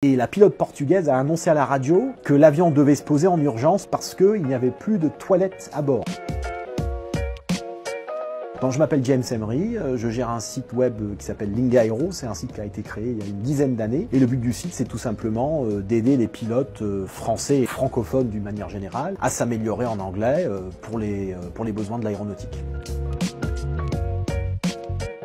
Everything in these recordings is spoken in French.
Et la pilote portugaise a annoncé à la radio que l'avion devait se poser en urgence parce qu'il n'y avait plus de toilettes à bord. Donc, je m'appelle James Emery, je gère un site web qui s'appelle Lingaero, c'est un site qui a été créé il y a une dizaine d'années. Et le but du site, c'est tout simplement d'aider les pilotes français et francophones d'une manière générale à s'améliorer en anglais pour les besoins de l'aéronautique.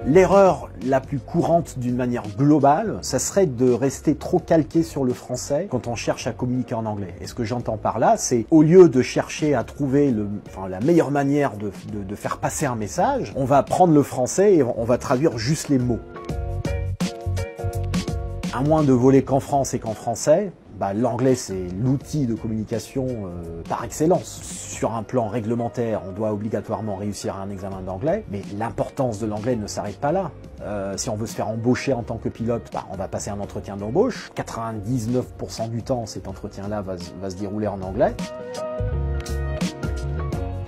L'erreur la plus courante d'une manière globale, ça serait de rester trop calqué sur le français quand on cherche à communiquer en anglais. Et ce que j'entends par là, c'est au lieu de chercher à trouver la meilleure manière de faire passer un message, on va prendre le français et on va traduire juste les mots. À moins de voler qu'en France et qu'en français, l'anglais c'est l'outil de communication par excellence. Sur un plan réglementaire, on doit obligatoirement réussir à un examen d'anglais, mais l'importance de l'anglais ne s'arrête pas là. Si on veut se faire embaucher en tant que pilote, on va passer un entretien d'embauche. 99% du temps, cet entretien-là va se dérouler en anglais.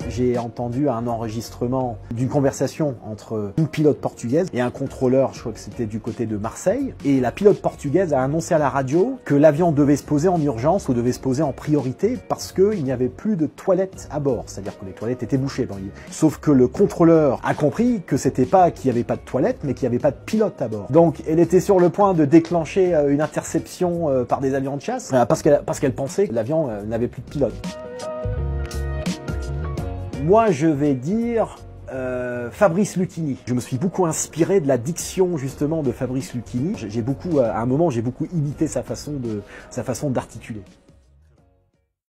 J'ai entendu un enregistrement d'une conversation entre une pilote portugaise et un contrôleur, je crois que c'était du côté de Marseille. Et la pilote portugaise a annoncé à la radio que l'avion devait se poser en urgence ou devait se poser en priorité parce qu'il n'y avait plus de toilettes à bord. C'est-à-dire que les toilettes étaient bouchées. Sauf que le contrôleur a compris que c'était pas qu'il n'y avait pas de toilettes, mais qu'il n'y avait pas de pilote à bord. Donc elle était sur le point de déclencher une interception par des avions de chasse parce qu'elle pensait que l'avion n'avait plus de pilote. Moi, je vais dire Fabrice Lucchini. Je me suis beaucoup inspiré de la diction justement de Fabrice Lucchini. À un moment, j'ai beaucoup imité sa façon d'articuler.